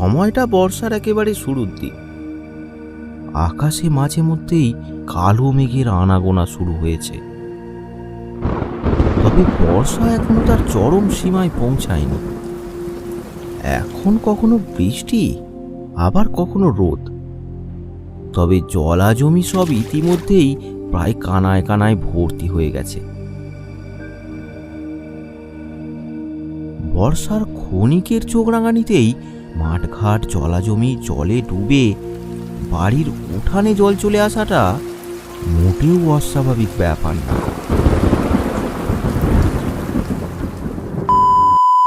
সময়টা বর্ষার একেবারে শুরুর দিক। আকাশে মাঝে মধ্যেই কালো মেঘের আনাগোনা শুরু হয়েছে, তবে বর্ষা এখনো তার চরম সীমায় পৌঁছায়নি। এখন কখনো বৃষ্টি, আবার কখনো রোদ, তবে জলা জমি সব ইতিমধ্যেই প্রায় কানায় কানায় ভর্তি হয়ে গেছে। বর্ষার ক্ষণিকের চোখ রাঙানিতেই মাঠঘাট জলা জমি জলে ডুবে বাড়ির উঠানে জল চলে আসাটা মোটেও অস্বাভাবিক ব্যাপার না।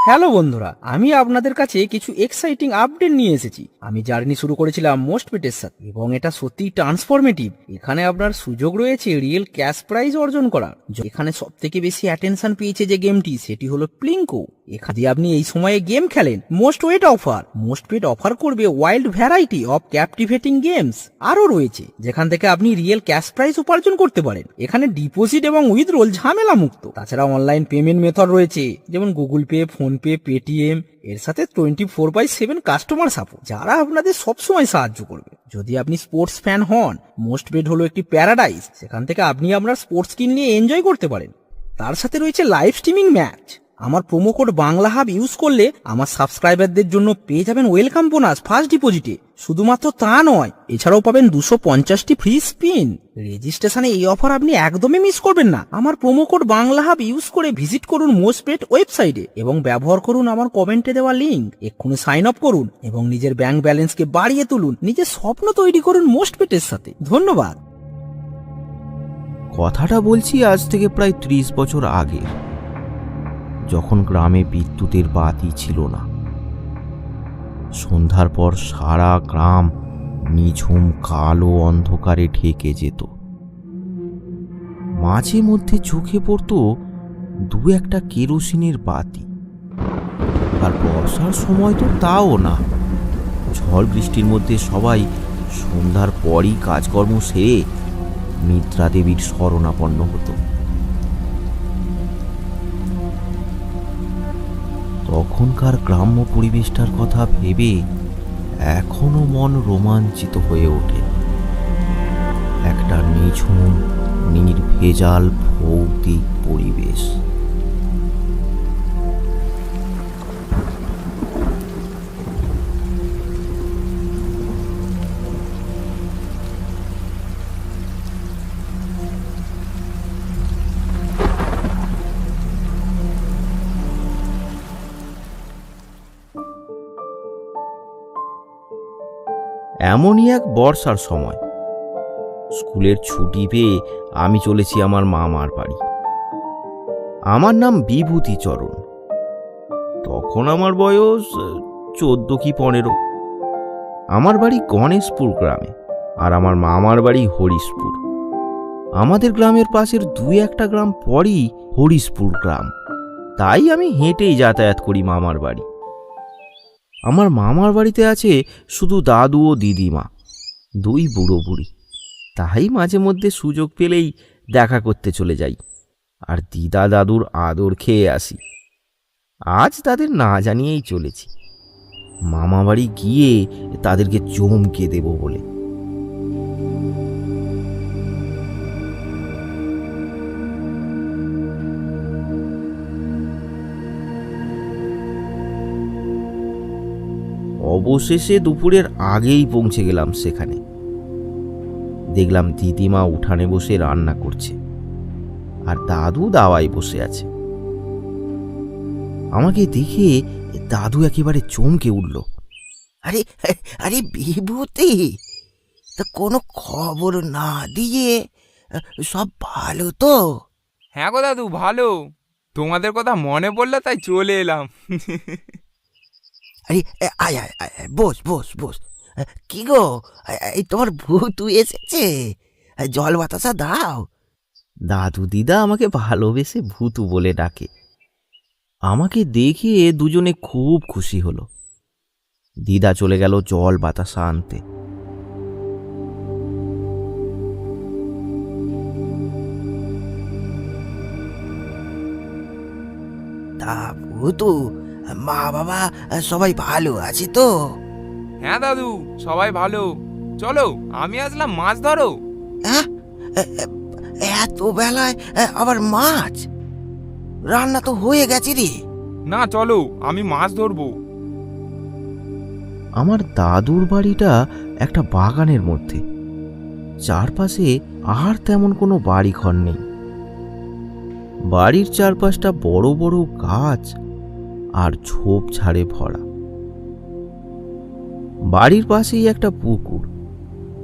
হ্যালো বন্ধুরা, আমি আপনাদের কাছে কিছু এক্সাইটিং আপডেট নিয়ে এসেছি। আমি জার্নি শুরু করেছিলাম মোস্টপেটের সাথে এবং এটা সত্যিই ট্রান্সফরমেটিভ। এখানে আপনার সুযোগ রয়েছে রিয়েল ক্যাশ প্রাইজ অর্জন করার। এখানে সব থেকে বেশি অ্যাটেনশন পেয়েছে যে গেমটি, সেটি হলো প্লিঙ্কো। এখানে আপনি এই সময়ে গেম খেলেন, মোস্টপেট অফার করবে wild variety of captivating games আরও রয়েছে, যেখান থেকে আপনি রিয়েল ক্যাশ প্রাইজ উপার্জন করতে পারেন। এখানে ডিপোজিট এবং উইথড্রল ঝামেলা মুক্ত। তাছাড়া অনলাইন পেমেন্ট মেথড রয়েছে, যেমন গুগল পে, ফোনপে, পেটিএম। এর সাথে 24/7 কাস্টমার সাপোর্ট, যারা আপনাদের সবসময় সাহায্য করবে। যদি আপনি স্পোর্টস ফ্যান হন, মোস্টপেট হলো একটি প্যারাডাইস। সেখান থেকে আপনি আপনার স্পোর্টস স্কিন নিয়ে এনজয় করতে পারেন। তার সাথে রয়েছে লাইভ স্ট্রিমিং ম্যাচ। আমার promo code Bangla hub use করলে আমার সাবস্ক্রাইবারদের জন্য পেয়ে যাবেন ওয়েলকাম বোনাস ফার্স্ট ডিপোজিটে। শুধুমাত্র তা নয়, এছাড়াও পাবেন 250টি ফ্রি স্পিন। রেজিস্ট্রেশনে এই অফার আপনি একদমই মিস করবেন না। আমার promo code Bangla hub use করে ভিজিট করুন মোস্টপেট ওয়েবসাইটে এবং ব্যবহার করুন আমার কমেন্টে দেওয়া লিঙ্ক। এক্ষুনি সাইন আপ করুন এবং নিজের ব্যাংক ব্যালেন্সকে বাড়িয়ে তুলুন। নিজের স্বপ্ন তৈরি করুন মোস্টপেটের সাথে। ধন্যবাদ। কথাটা বলছি আজ থেকে প্রায় 30 বছর আগে, যখন গ্রামে বিদ্যুতের বাতি ছিল না। সন্ধ্যার পর সারা গ্রাম নিঝুম কালো অন্ধকারে ঢেকে যেত। মাঝে মধ্যে চোখে পড়তো দু একটা কেরোসিনের বাতি। আর বর্ষার সময় তো তাও না। ঝড় বৃষ্টির মধ্যে সবাই সন্ধ্যার পরই কাজকর্ম সেরে মিত্রা দেবীর শরণাপন্ন হতো। তখনকার গ্রাম্য পরিবেশটার কথা ভেবে এখনো মন রোমাঞ্চিত হয়ে ওঠে। একটা নিঝুম নির্ভেজাল ভৌতিক পরিবেশ। এমনই এক বর্ষার সময় স্কুলের ছুটি পেয়ে আমি চলেছি আমার মামার বাড়ি। আমার নাম বিভূতিচরণ। তখন আমার বয়স 14 কি 15। আমার বাড়ি গণেশপুর গ্রামে, আর আমার মামার বাড়ি হরিশপুর। আমাদের গ্রামের পাশের 2-1টা গ্রাম পরই হরিশপুর গ্রাম, তাই আমি হেঁটেই যাতায়াত করি মামার বাড়ি। আমার মামার বাড়িতে আছে শুধু দাদু ও দিদিমা, 2 বুড়ো বুড়ি। তাই মাঝে মধ্যে সুযোগ পেলেই দেখা করতে চলে যাই আর দিদা দাদুর আদর খেয়ে আসি। আজ তাদের না জানিয়েই চলেছি, মামা বাড়ি গিয়ে তাদেরকে চমকে দেব বলে। অবশেষে দুপুরের আগেই পৌঁছে গেলাম সেখানে। দেখলাম দিদিমা উঠানে বসে রান্না করছে আর দাদু দাওয়ায় বসে আছে। আমাকে দেখে দাদু একেবারে চমকে উঠল। আরে আরে বিভূতি, তা কোনো খবর না দিয়ে সব ভালো তো? হ্যাঁ গো দাদু, ভালো। তোমাদের কথা মনে পড়লো তাই চলে এলাম। আরে আয় আয় আয়, বস বস বস। কি গো, এই তোমার ভূতু এসেছে, জল বাতাসা দাও। দাদু দিদা আমাকে ভালোবেসে ভূতু বলে ডাকে। আমাকে দেখে দুজনে খুব খুশি হলো। দিদা চলে গেল জল বাতাসা আনতে। তা ভূতু, মা বাবা সবাই ভালো আছে তো? হ্যাঁ দাদু, সবাই ভালো। চলো, আমি আসলাম, মাছ ধরো। হ্যাঁ, এত বেলায় আবার মাছ? রান্না তো হয়ে গেছে রে। না চলো, আমি মাছ ধরবো। আমার দাদুর বাড়িটা একটা বাগানের মধ্যে, চারপাশে আর তেমন কোনো বাড়ি ঘর নেই। বাড়ির চারপাশটা বড় বড় গাছ আর ঝোপঝাড়ে ভরা। বাড়ির পাশেই একটা পুকুর,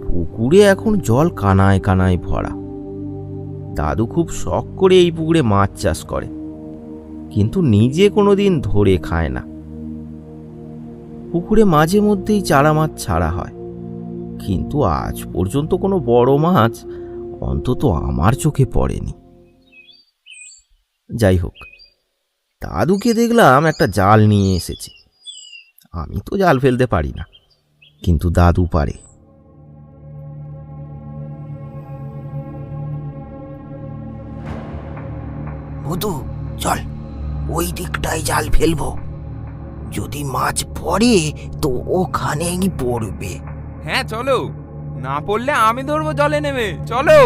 পুকুরে এখন জল কানায় কানায় ভরা। দাদু খুব শখ করে এই পুকুরে মাছ চাষ করে, কিন্তু নিজে কোনোদিন ধরে খায় না। পুকুরে মাঝে মধ্যেই চারা মাছ ছাড়া হয়, কিন্তু আজ পর্যন্ত কোনো বড় মাছ অন্তত আমার চোখে পড়েনি। যাই হোক, দাদুকে দেখলাম একটা জাল নিয়ে এসেছে। আমি তো জাল ফেলতে পারি না, কিন্তু দাদু পারে। মধু, চল ওই দিকটায় জাল ফেলবো। যদি মাছ পড়ে তো ওখানেই পড়বে। হ্যাঁ চলো, না পড়লে আমি ধরবো জলে নেমে। চলো।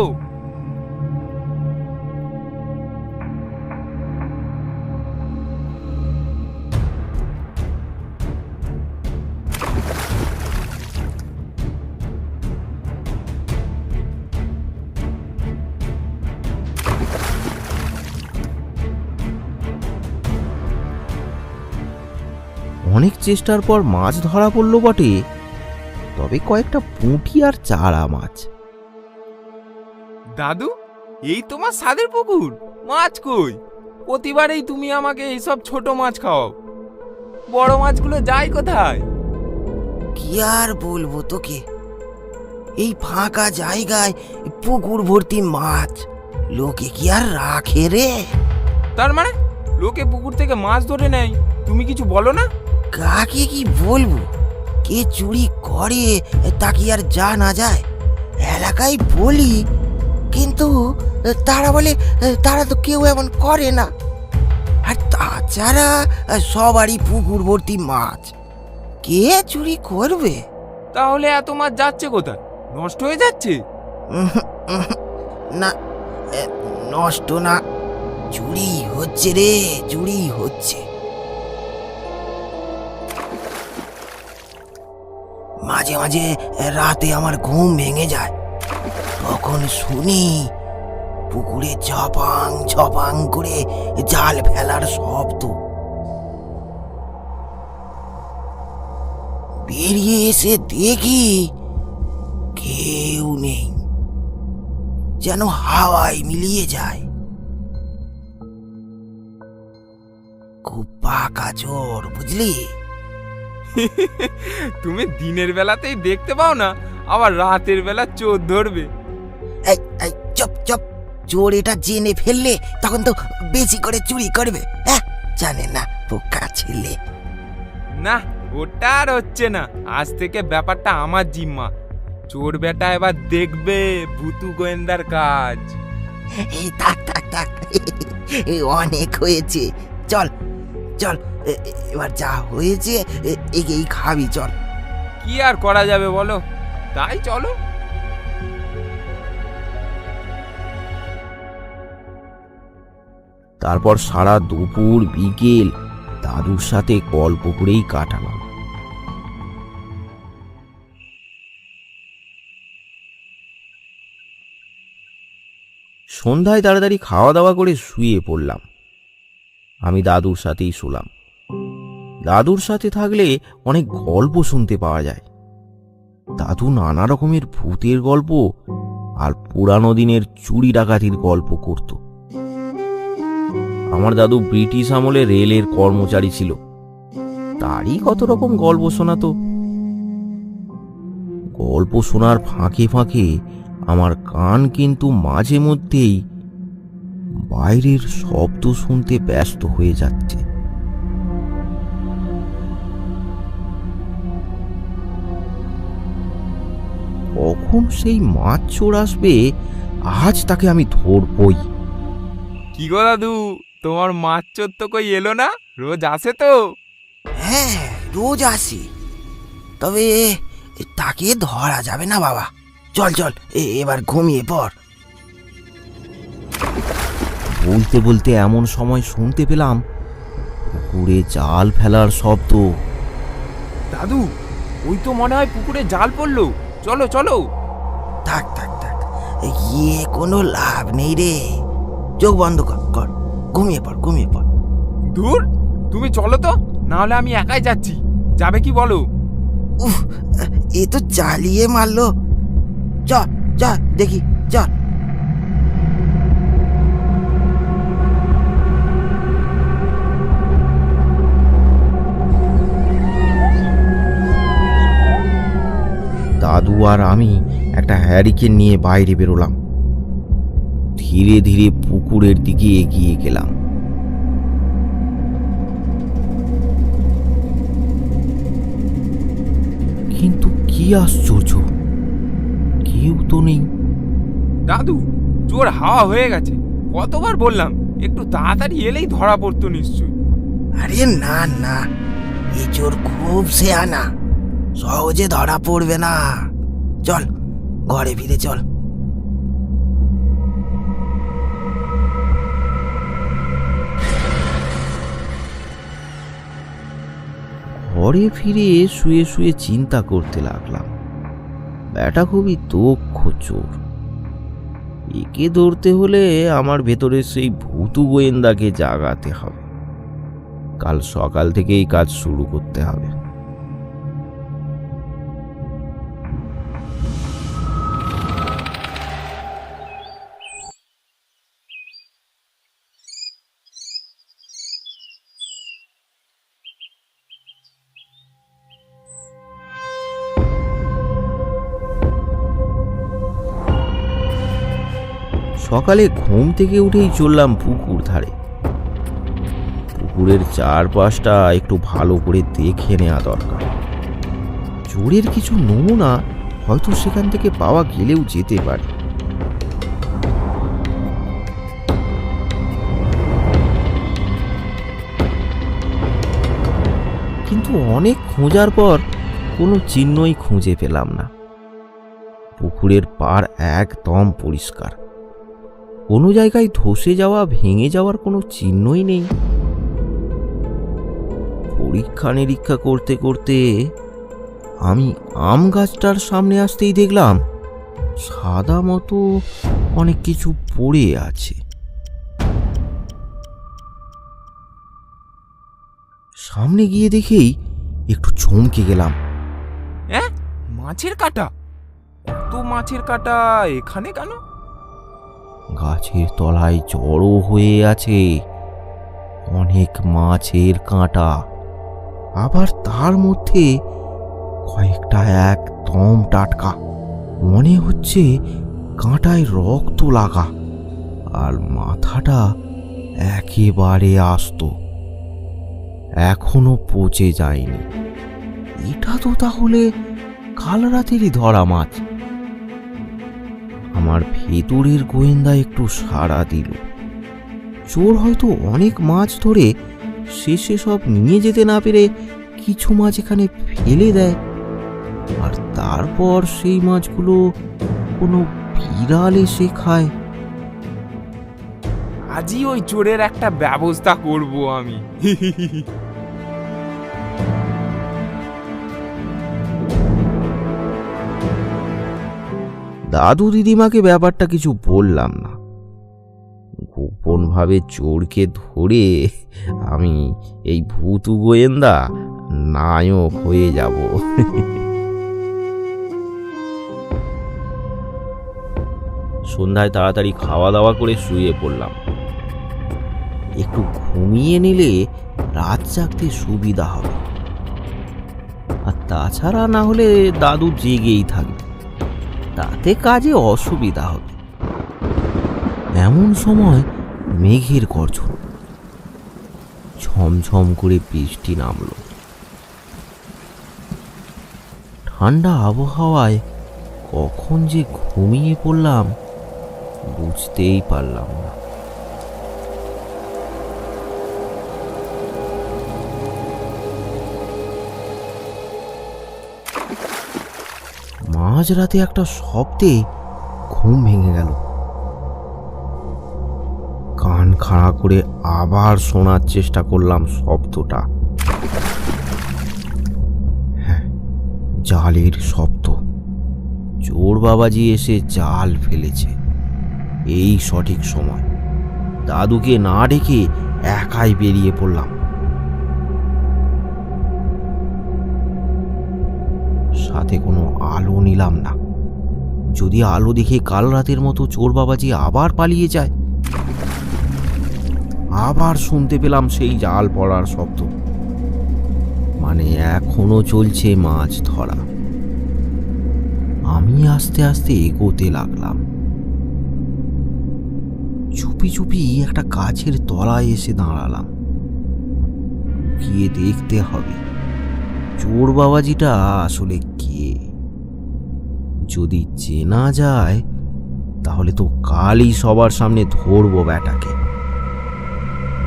অনেক চেষ্টার পর মাছ ধরা পড়ল বটে, তবে কয়েকটা পুঁটি আর চারা মাছ। দাদু, এই তোমার স্বাদের পুকুর, মাছ কই? প্রতিবারেই তুমি আমাকে এইসব ছোট মাছ খাওয়াও, বড় মাছগুলো যায় কোথায়? কি আর বলবো তোকে, এই ফাঁকা জায়গায় পুকুর ভর্তি মাছ লোকে কি আর রাখে রে? তার মানে লোকে পুকুর থেকে মাছ ধরে নেয়, তুমি কিছু বলো না? কাকে কি বলবো, কে চুরি করে তা কি আর জানা যায়? এলাকায় বলি, কিন্তু তারা বলে তারা তো কেউ এমন করে না। আর তাছাড়া সবারই পুকুর ভর্তি মাছ, কে চুরি করবে? তাহলে এত মাছ যাচ্ছে কোথায়? নষ্ট হয়ে যাচ্ছে? না, নষ্ট না, চুরি হচ্ছে রে, চুরি হচ্ছে। মাঝে মাঝে রাতে আমার ঘুম ভেঙে যায়, তখন শুনি পুকুরে ঝপাং ঝপাং করে জাল ফেলার শব্দ। বেরিয়ে এসে দেখি কেউ নেই, যেন হাওয়ায় মিলিয়ে যায়। খুব পাকা চোর, বুঝলি? তুমি দিনের বেলাতেই দেখতে পাও না, আবার রাতের বেলা চোর ধরবে? এই এই চুপ চুপ, চোর এটা জেনে ফেললে তখন তো বেশি করে চুরি করবে। হ্যাঁ, জানে না পোকা ছেলে। না, ওটা আর হচ্ছে না। আজ থেকে ব্যাপারটা আমার জিম্মা। চোর বেটা এবার দেখবে ভুতু গোয়েন্দার কাজ। এই থাক থাক থাক, অনেক হয়েছে। চল চল, এবার যা হয়েছে এগেই খাবি, চল। কি আর করা যাবে বলো, তাই চলো। তারপর সারা দুপুর বিকেল দাদুর সাথে গল্প করেই কাটালাম। সন্ধ্যায় তাড়াতাড়ি খাওয়া দাওয়া করে শুয়ে পড়লাম। আমি দাদুর সাথেই শুলাম। দাদুর সাথে থাকলে অনেক গল্প শুনতে পাওয়া যায়। দাদু নানা রকমের ভূতের গল্প আর পুরানো দিনের চুরি ডাকাতির গল্প করত। আমার দাদু ব্রিটিশ আমলে রেলের কর্মচারী ছিল, তারই কত রকম গল্প শোনাতো। গল্প শোনার ফাঁকে ফাঁকে আমার কান কিন্তু মাঝে মধ্যেই বাইরের শব্দ শুনতে ব্যস্ত হয়ে যাচ্ছে। কখন সেই মাছ চোর আসবে, আজ তাকে আমি ধরবই। কি গো দাদু, তোমার মাছ চোর তো কই এলো না? রোজ আসে তো? হ্যাঁ, রোজ আসি, তবে তাকে ধরা যাবে না বাবা। চল চল, এবার ঘুমিয়ে পড়। বলতে বলতে এমন সময় শুনতে পেলাম পুকুরে জাল ফেলার শব্দ। দাদু, ওই তো মনে হয় পুকুরে জাল পড়লো। চলো চলো। থাক থাক থাক, গিয়ে কোনো লাভ নেই রে। চোখ বন্ধ কর কর, ঘুমিয়ে পড় ঘুমিয়ে পড়। দূর, তুমি চলো তো, না হলে আমি একাই যাচ্ছি। যাবে কি বলো? উফ, এ তো চালিয়ে মারলো। চল চল দেখি, চল। দাদু আর আমি একটা হ্যারিকেন নিয়ে বাইরে বেরোলাম। ধীরে ধীরে পুকুরের দিকে এগিয়ে গেলাম। কিন্তু কি আশ্চর্য, কেউ তো নেই। দাদু, জোর হাওয়া হয়ে গেছে। কতবার বললাম একটু তাড়াতাড়ি এলেই ধরা পড়তো নিশ্চয়ই। আরে না না, এ চোর খুব শেয়ানা, সহজে ধরা পড়বে না। চল ঘরে ফিরে চল। ঘরে ফিরে শুয়ে শুয়ে চিন্তা করতে লাগলাম, ব্যাটা খুবই দক্ষ চোর। একে ধরতে হলে আমার ভেতরে সেই ভূতু গোয়েন্দাকে জাগাতে হবে। কাল সকাল থেকে এই কাজ শুরু করতে হবে। সকালে ঘুম থেকে উঠেই চললাম পুকুর ধারে। পুকুরের চারপাশটা একটু ভালো করে দেখে নেওয়া দরকার। চোরের কিছু নমুনা হয়তো সেখান থেকে পাওয়া গেলেও যেতে পারে। কিন্তু অনেক খোঁজার পর কোনো চিহ্নই খুঁজে পেলাম না। পুকুরের পাড় একদম পরিষ্কার, কোনো জায়গায় ধসে যাওয়া ভেঙে যাওয়ার কোনো চিহ্নই নেই। পরীক্ষা নিরীক্ষা করতে করতে আমি আম গাছটার সামনে আসতেই দেখলাম সাদা মতো অনেক কিছু পড়ে আছে। সামনে গিয়ে দেখেই একটু চমকে গেলাম। হ্যাঁ, মাছের কাঁটা? এত মাছের কাঁটা এখানে কেন? গাছের তলায় জড়ো হয়ে আছে অনেক মাছের কাঁটা, আবার তার মধ্যে কয়েকটা একদম টাটকা, মনে হচ্ছে কাঁটায় রক্ত লাগা, আর মাথাটা একেবারে আস্ত, এখনো পচে যায়নি। এটা তো তাহলে কাল রাতেরই ধরা মাছ। আমার ভেতরের গোয়েন্দা একটু সাড়া দিল। চোর হয়তো অনেক মাছ ধরে শেষে সব নিয়ে যেতে না পেরে কিছু মাছ এখানে ফেলে দেয়, আর তারপর সেই মাছগুলো কোনো বিড়াল এসে খায়। আজই ওই চোরের একটা ব্যবস্থা করব আমি। দাদু দিদিমাকে ব্যাপারটা কিছু বললাম না। গোপনভাবে চোরকে ধরে আমি এই ভূতু গোয়েন্দা নায়ক হয়ে যাব। সন্ধ্যায় তাড়াতাড়ি খাওয়া দাওয়া করে শুয়ে পড়লাম। একটু ঘুমিয়ে নিলে রাত জাগতে সুবিধা হবে, আর তাছাড়া না হলে দাদু জেগেই থাকবে, তাতে কাজে অসুবিধা হবে। এমন সময় মেঘের গর্জন, ঝমঝম করে বৃষ্টি নামলো। ঠান্ডা আবহাওয়ায় কখন যে ঘুমিয়ে পড়লাম বুঝতেই পারলাম না। মাঝরাতে একটা শব্দে ঘুম ভেঙে গেল। কান খাড়া করে আবার শোনার চেষ্টা করলাম শব্দটা। হ্যাঁ, জালের শব্দ। চোর বাবাজি এসে জাল ফেলেছে। এই সঠিক সময়। দাদুকে না ডেকে একাই বেরিয়ে পড়লাম। সাথে কোনো আলো নিলাম না। যদি আলো দেখে কাল রাতের মতো চোর বাবাজি আবার পালিয়ে যায়। আবার শুনতে পেলাম সেই জাল পড়ার শব্দ। মানে এখনো চলছে মাছ ধরা। আমি আস্তে আস্তে এগোতে লাগলাম। চুপি চুপি একটা গাছের তলায় এসে দাঁড়ালাম। গিয়ে দেখতে হবে চোর বাবাজিটা আসলে কে। যদি চেনা যায় তাহলে তো কালই সবার সামনে ধরবো ব্যাটাকে।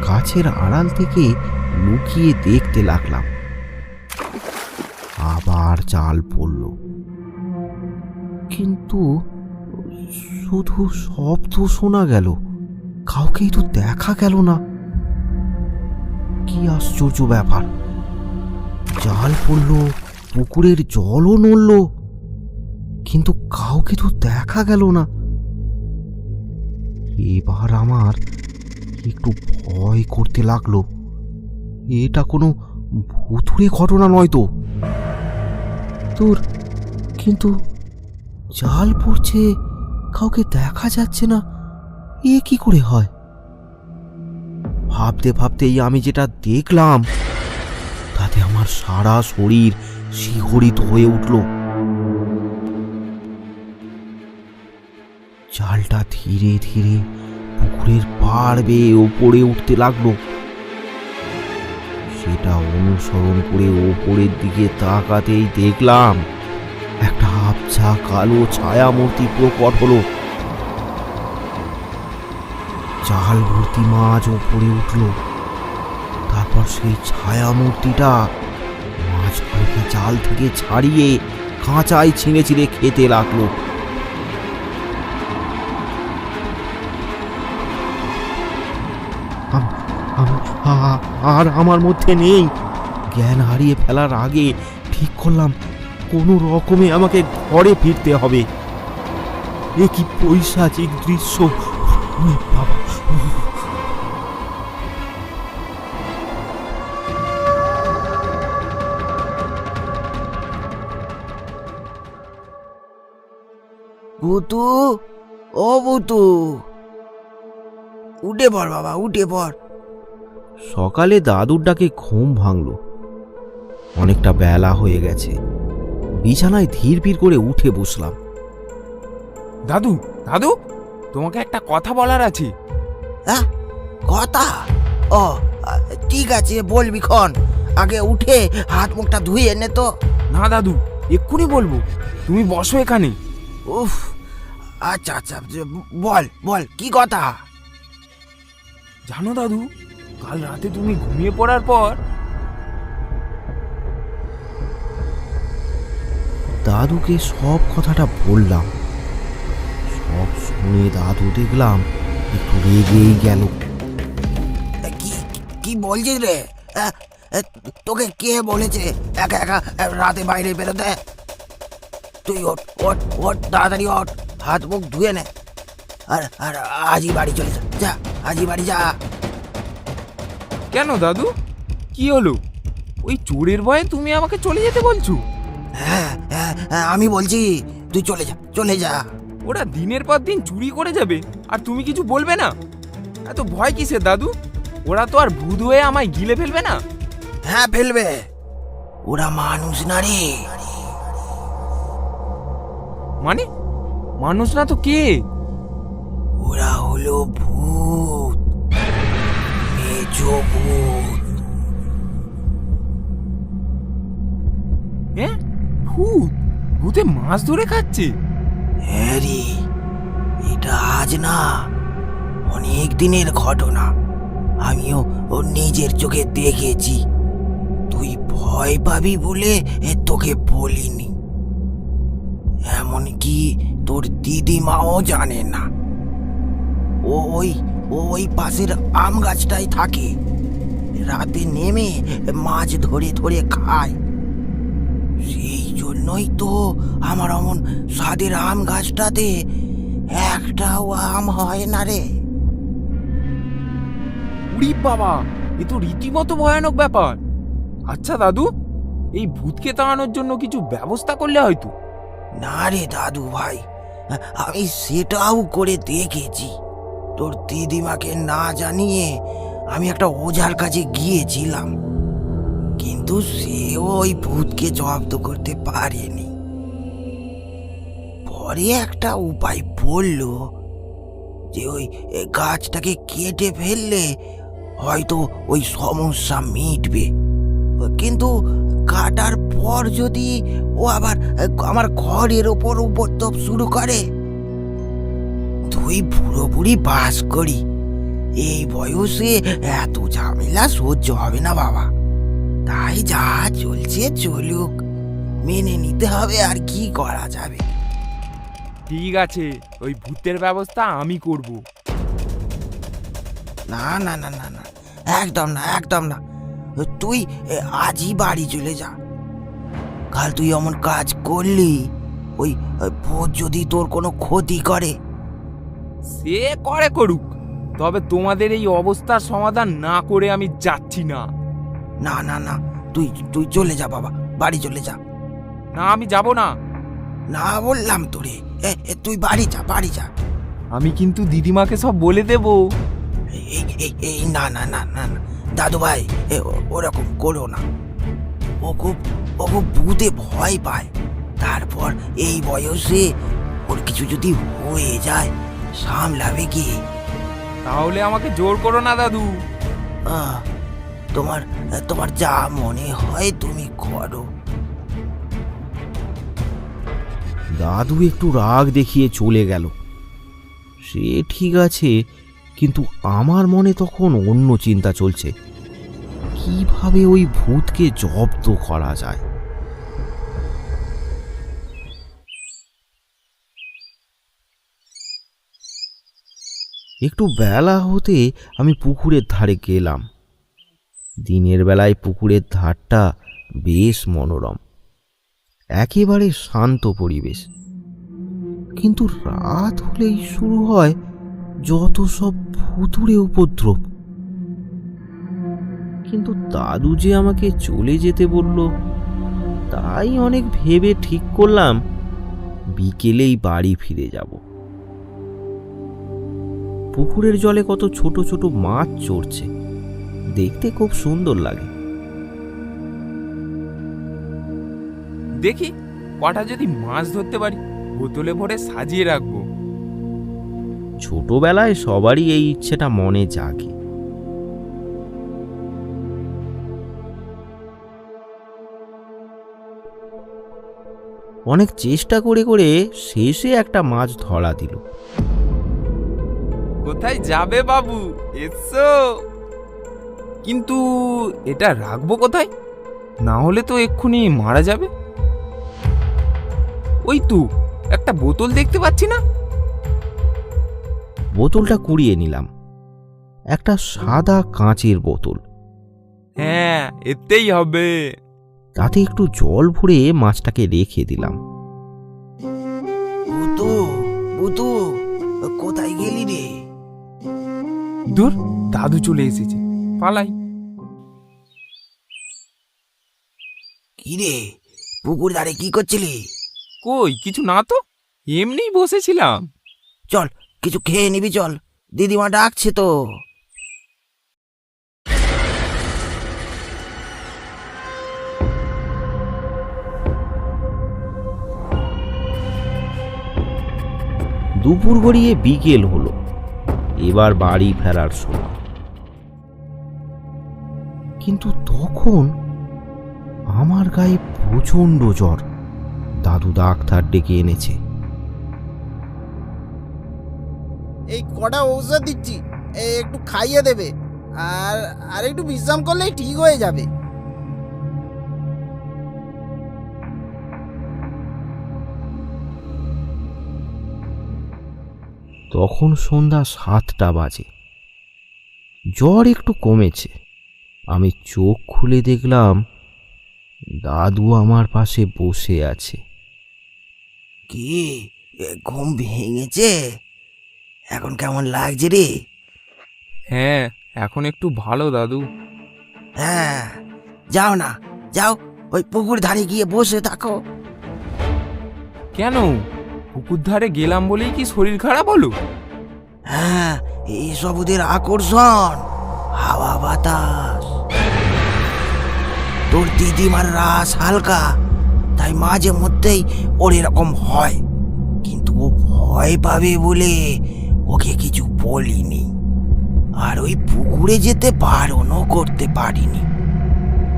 গাছের আড়াল থেকে লুকিয়ে দেখতে লাগলাম। আবার জাল পড়ল, কিন্তু শুধু শব্দ শোনা গেল, কাউকেই তো দেখা গেল না। কি আশ্চর্য ব্যাপার! জাল পড়ল, পুকুরের জলও নড়ল, কিন্তু কাউকে তো দেখা গেল না। এবার আমার একটু ভয় করতে লাগলো। এটা কোনো ভুতুড়ে ঘটনা নয় তো? তোর কিন্তু জাল পড়ছে, কাউকে দেখা যাচ্ছে না, এ কি করে হয়? ভাবতে ভাবতেই আমি যেটা দেখলাম তাতে আমার সারা শরীর শিহরিত হয়ে উঠল। জালটা ধীরে ধীরে পুকুরের পাড় বেয়ে ওপরে উঠতে লাগলো। সেটা অনুসরণ করে ওপরের দিকে তাকাতেই দেখলাম একটা আবছা কালো ছায়ামূর্তি প্রকট হলো। জাল ভর্তি মাছ ওপরে উঠল। তারপর সেই ছায়ামূর্তিটা মাছগুলোকে জাল থেকে ছাড়িয়ে কাঁচায় ছিঁড়ে ছিঁড়ে খেতে লাগলো। আর আমার মধ্যে নেই। জ্ঞান হারিয়ে ফেলার আগে ঠিক করলাম কোনো রকমে আমাকে ঘরে ফিরতে হবে। এ কি পৈশাচিক দৃশ্য! বাবা, ভূতু, ও ভূতু, উঠে পড় বাবা, উঠে পড়। সকালে দাদুর ডাকে ঘুম ভাঙল। অনেকটা বেলা হয়ে গেছে। বিছানায় ধীর করে উঠে বসলাম। দাদু, দাদু, তোমাকে একটা কথা বলার আছে। হ্যাঁ, কথা? ও ঠিক আছে, বলবি ক্ষণ। আগে উঠে হাত মুখটা ধুয়ে নে তো। না দাদু, এক্ষুনি বলবো, তুমি বসো এখানে। উফ, আচ্ছা আচ্ছা, বল বল, কি কথা? জানো দাদু, কাল রাতে তুমি ঘুমিয়ে পড়ার পর দাদুকে সব কথাটা বললাম। সব শুনে দাদু দেখলাম একটু রেগেই গেল। কি কি বলছিস রে? তোকে কে বলেছে একা একা রাতে বাইরে বেরোতে? তুই ওঠ ওঠ ওঠ, তাড়াতাড়ি ওঠ, হাত মুখ ধুয়ে নে। আর আর আজই বাড়ি চলে যা, যা আজই বাড়ি যা। কেন দাদু, কি হলো? ওই চোরের ভয়ে তুমি আমাকে চলে যেতে বলছো? হ্যাঁ হ্যাঁ হ্যাঁ, আমি বলছি তুই চলে যা, চলে যা। ওরা দিনের পর দিন চুরি করে যাবে আর তুমি কিছু বলবে না? এত ভয় কিসের দাদু? ওরা তো আর ভূত হয়ে আমায় গিলে ফেলবে না? হ্যাঁ, ফেলবে। ওরা মানুষ না রে। মানে মানুষ না তো কে? ওরা হলো ভূত, মেজো ভূত। হ্যাঁ, ভূত? ভূতে মাছ ধরে খাচ্ছে? হ্যাঁ রে, এটা আজ না, অনেক দিনের ঘটনা। আমিও ওর নিজের চোখে দেখেছি। তুই ভয় পাবি বলে তোকে বলিনি। এমনকি তোর দিদিমাও জানে না। ও ওই ওই পাশের আম গাছটাই থাকে, রাতে নেমে মাছ ধরে ধরে খায়। সেই জন্যই তো আমার অমন স্বাদের আম গাছটাতে একটাও আম হয় না রে। উড়ি বাবা, এ তো রীতিমতো ভয়ানক ব্যাপার। আচ্ছা দাদু, এই ভূতকে তাড়ানোর জন্য কিছু ব্যবস্থা করলে হয়তো। না রে দাদু ভাই, আমি সেটাও করে দেখেছি। তোর দিদিমাকে না জানিয়ে আমি একটা ওঝার কাছে গিয়েছিলাম, কিন্তু সেও ওই ভূতকে জব্দ করতে পারেনি। পরে একটা উপায় বলল যে ওই গাছটাকে কেটে ফেললে হয়তো ওই সমস্যা মিটবে, কিন্তু কাটার পর যদি ও আবার আমার ঘরের ওপর উপদ্রব শুরু করে, তুই বুড়ো বুড়ি বাস করি, এই বয়সে এত ঝামেলা সহ্য হবে না বাবা। তাই যা চলছে চলুক, মেনে নিতে হবে, আর কি করা যাবে। ঠিক আছে, ওই ভূতের ব্যবস্থা আমি করব। না না না না না, একদম না, একদম না। তুই আজই বাড়ি চলে যা। কাল তুই এমন কাজ করলি, ওই ভূত যদি তোর কোনো ক্ষতি করে। সে করে করুক, তবে তোমাদের এই অবস্থার সমাধান না করে আমি যাচ্ছি না। না না না, তুই তুই চলে যা বাবা, বাড়ি চলে যা। না, আমি যাব না। না বললাম তোরে, তুই বাড়ি যা, বাড়ি যা। আমি কিন্তু দিদিমাকে সব বলে দেব। এই না না না না না, দাদু ভাই, ওরকম করো না। ও খুব ভূতে ভয় পায়। তারপর এই বয়সে ওর কিছু যদি হয়ে যায়, সামলাবে কি? তাহলে আমাকে জোর করো না দাদু। আহ, তোমার তোমার যা মনে হয় তুমি করো। দাদু একটু রাগ দেখিয়ে চলে গেল। সে ঠিক আছে, কিন্তু আমার মনে তখন অন্য চিন্তা চলছে। কিভাবে ওই ভূতকে জব্দ করা যায়? একটু বেলা হতে আমি পুকুরের ধারে গেলাম। দিনের বেলায় পুকুরের ধারটা বেশ মনোরম, একেবারে শান্ত পরিবেশ। কিন্তু রাত হলেই শুরু হয় যত সব ভুতুড়ে উপদ্রব। কিন্তু দাদু যে আমাকে চলে যেতে বলল, তাই অনেক ভেবে ঠিক করলাম বিকেলেই বাড়ি ফিরে যাব। পুকুরের জলে কত ছোট ছোট মাছ চড়ছে, দেখতে খুব সুন্দর লাগে। দেখি কটা যদি মাছ ধরতে পারি, বোতলে ভরে সাজিয়ে রাখবো। ছোটবেলায় সবারই এই ইচ্ছেটা মনে জাগে। অনেক চেষ্টা করে করে শেষে একটা মাছ ধরা দিল। কোথায় যাবে বাবু, এসো। কিন্তু এটা রাখবো কোথায়? না হলে তো এক্ষুনি মারা যাবে। ওই তো একটা বোতল দেখতে পাচ্ছি না। বোতলটা কুড়িয়ে নিলাম, একটা সাদা কাঁচের বোতল। হ্যাঁ, এতেই হবে। তাতে একটু জল ভরে মাছটাকে রেখে দিলাম। বুতু, বুতু, কোথায় গেলি রে? দূর, দাদু চলে এসেছে, পালাই। কি রে, পুকুর ধারে কি করছিলি? কই কিছু না তো, এমনিই বসেছিলাম। চল, কিছু খেয়ে নিবি, চল, দিদিমা ডাকছে তো। দুপুর গড়িয়ে বিকেল হলো, এবার বাড়ি ফেরার সময়। কিন্তু তখন আমার গায়ে প্রচন্ড জ্বর। দাদু ডাক্তার ডেকে এনেছে। এই কটা ঔষধ দিচ্ছি, একটু খাইয়ে দেবে, আর আর একটু বিশ্রাম করলেই ঠিক হয়ে যাবে। তখন সন্ধ্যা 7টা বাজে। জ্বর একটু কমেছে। আমি চোখ খুলে দেখলাম দাদু আমার পাশে বসে আছে। কি ঘুম ভেঙেছে? এখন কেমন লাগছে রে? হ্যাঁ, এখন একটু ভালো দাদু। হ্যাঁ, যাও না, যাও ওই পুকুর ধারে গিয়ে বসে থাকো। কেন, পুকুর ধারে গেলাম বলেই কি শরীর খারাপ হলো? হ্যাঁ, এইসব ওদের আকর্ষণ, হাওয়া বাতাস। তোর দিদিমার রাস হালকা, তাই মাঝে মধ্যেই ওর এরকম হয়, কিন্তু ও ভয় পাবে বলে ওকে কিছু বলিনি, আর ওই পুকুরে যেতে বারণও করতে পারিনি।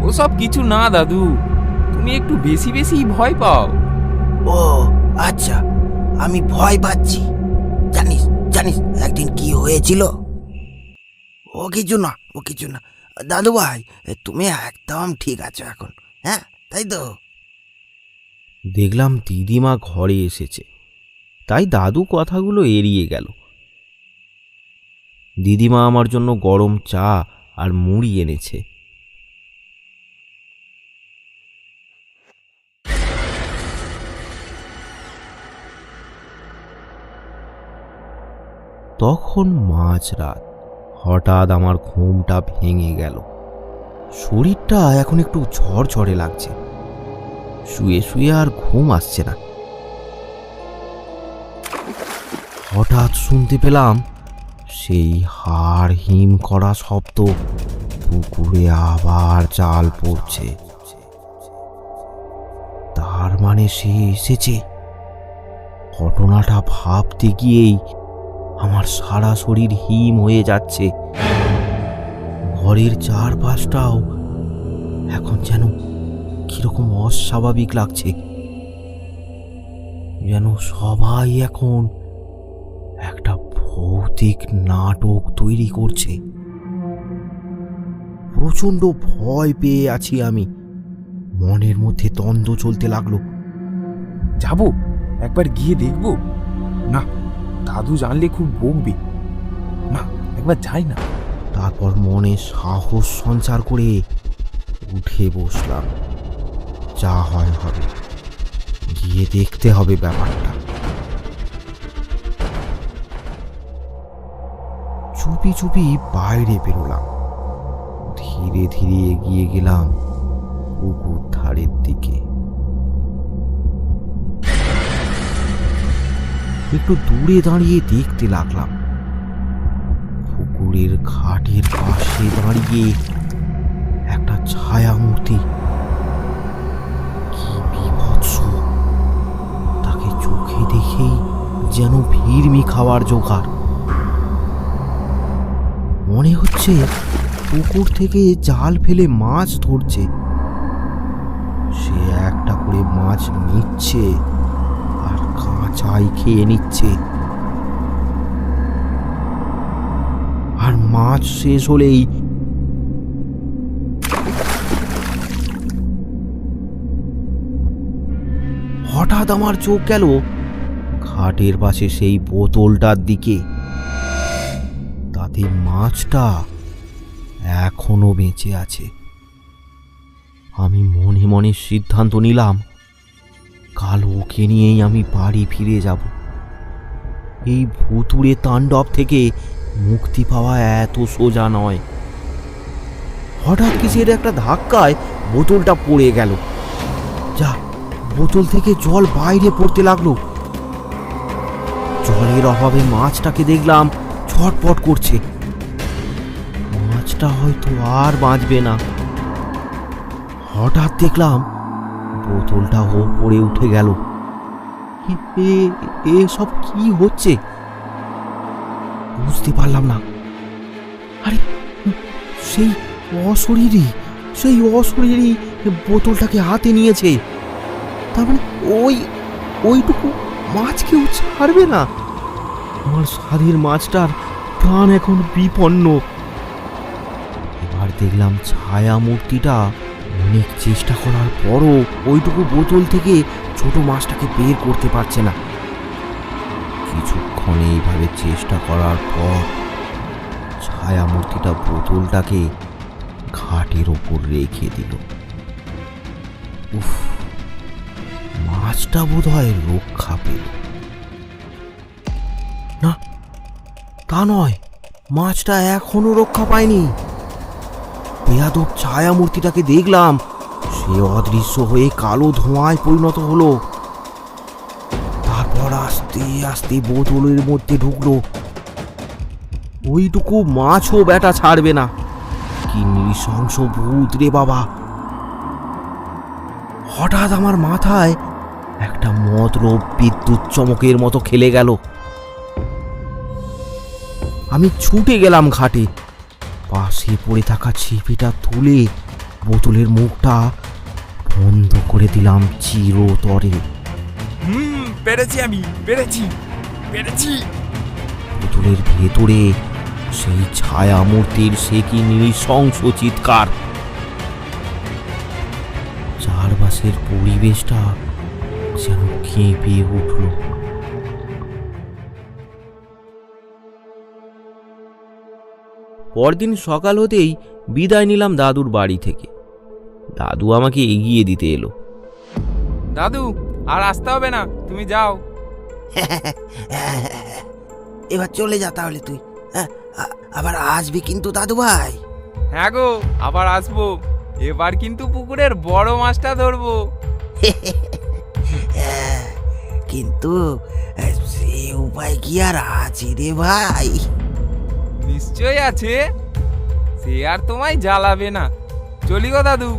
ওসব কিছু না দাদু, তুমি একটু বেশি বেশি ভয় পাও। ও আচ্ছা, আমি ভয় পাচ্ছি। জানিস জানিস একদিন কি হয়েছিল? ও কিছু না, ও কিছু না দাদু ভাই, তুমি একদম ঠিক আছো এখন, হ্যাঁ তাই তো? দেখলাম দিদিমা ঘরে এসেছে, তাই দাদু কথাগুলো এড়িয়ে গেল। দিদিমা আমার জন্য গরম চা আর মুড়ি এনেছে। তখন মাঝরাত। হঠাৎ আমার ঘুমটা ভেঙে গেল। শরীরটা এখন একটু ঝরঝরে লাগছে। শুয়ে শুয়ে আর ঘুম আসছে না। হঠাৎ শুনতে পেলাম সেই হাড় হিম করা শব্দ। পুকুরে আবার জাল পড়ছে। তার মানে সে এসেছে। ঘটনাটা ভাবতে গিয়েই আমার সারা শরীর হিম হয়ে যাচ্ছে। ঘরের চারপাশটাও এখন যেন কিরকম অস্বাভাবিক লাগছে, যেন সবাই এখন একটা ভৌতিক নাটক তৈরি করছে। প্রচন্ড ভয় পেয়ে আছি আমি। মনের মধ্যে দ্বন্দ্ব চলতে লাগলো। যাবো, একবার গিয়ে দেখবো। না, দাদু জানলে খুব বকবে। না, একবার যাই না। তারপর মনে সাহস সঞ্চার করে উঠে বসলাম। যা হয় হবে, গিয়ে দেখতে হবে ব্যাপারটা। চুপি চুপি বাইরে বেরোলাম। ধীরে ধীরে এগিয়ে গেলাম পুকুর ধারের দিকে। একটু দূরে দাঁড়িয়ে দেখতে লাগলাম। পুকুরের ঘাটের পাশে দাঁড়িয়ে একটা ছায়া মূর্তি। কি বিভৎস! তাকে চোখে দেখেই যেন ভিড়মি খাওয়ার জোগাড়। মনে হচ্ছে পুকুর থেকে জাল ফেলে মাছ ধরছে। সে একটা করে মাছ নিচ্ছে আর কাঁচাই খেয়ে নিচ্ছে। আর মাছ শেষ হলেই হঠাৎ আমার চোখ গেল ঘাটের পাশে সেই বোতলটার দিকে। তাতে মাছটা এখনো বেঁচে আছে। আমি মনে মনে সিদ্ধান্ত নিলাম, কাল ওকে নিয়েই আমি বাড়ি ফিরে যাব। এই ভুতুড়ে তাণ্ডব থেকে মুক্তি পাওয়া এত সোজা নয়। হঠাৎ কিসের একটা ধাক্কায় বোতলটা পড়ে গেল। যা, বোতল থেকে জল বাইরে পড়তে লাগলো। জলের অভাবে মাছটাকে দেখলাম ছটপট করছে। মাছটা হয়তো আর বাঁচবে না। হঠাৎ দেখলাম বোতলটা ওপরে উঠে গেল। এসব কি হচ্ছে বুঝতে পারলাম না। আরে সেই অশরীরই বোতলটাকে হাতে নিয়েছে। তার মানে ওইটুকু মাছ কেউ ছাড়বে না। আমার স্বাদের মাছটার প্রাণ এখন বিপন্ন। এবার দেখলাম ছায়া মূর্তিটা অনেক চেষ্টা করার পরও ওইটুকু বোতল থেকে ছোট মাছটাকে বের করতে পারছে না। কিছুক্ষণ অনেকক্ষণ এইভাবে চেষ্টা করার পর ছায়ামূর্তিটা বোতলটাকে ঘাটের ওপর রেখে দিল। উফ, মাছটা বোধহয় রক্ষা পেল। না, তা নয়, মাছটা এখনো রক্ষা পায়নি। বেয়াদব ছায়ামূর্তিটাকে দেখলাম সে অদৃশ্য হয়ে কালো ধোঁয়ায় পরিণত হলো। তারপর আস্তে আস্তে বোতলের মধ্যে ঢুকলো। ওইটুকু মাছও ব্যাটা ছাড়বে না। কি নৃশংস ভূত রে বাবা! হঠাৎ আমার মাথায় একটা মতলব বিদ্যুৎ চমকের মতো খেলে গেল। আমি ছুটে গেলাম ঘাটে, পাশে পড়ে থাকা ছিপিটা তুলে বোতলের মুখটা বন্ধ করে দিলাম চিরতরে। পেরেছি আমি, পেরেছি। বোতলের ভেতরে সেই ছায়ামূর্তির সে কি নৃশংস চিৎকার! চারপাশের পরিবেশটা যেন কেঁপে উঠল। পরদিন সকাল হতেই বিদায় নিলাম দাদুর বাড়ি থেকে। দাদু আমাকে এগিয়ে দিতে এলো। দাদু, আর আসতে হবে না, তুমি যাও। এবার চলে যা তাহলে তুই। আবার আসবি কিন্তু দাদু ভাই। হ্যাঁ গো, আবার আসবো। এবার কিন্তু পুকুরের বড় মাছটা ধরবো। কিন্তু সে উপায় কি আর আছে রে ভাই? নিশ্চয়ই আছে, সে আর তোমায় জ্বালাবে না। চলি গো দাদু।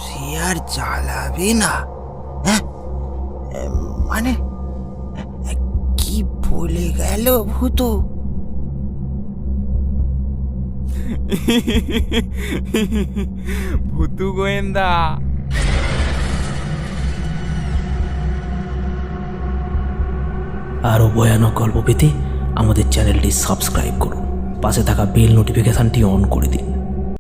সে আর জ্বালাবে না? হ্যাঁ, মানে কি বলে গেল ভূত? ভূতু গোয়েন্দা। আরও ভয়ানক গল্প পেতে আমাদের চ্যানেলটি সাবস্ক্রাইব করুন, পাশে থাকা বেল নোটিফিকেশানটি অন করে দিন।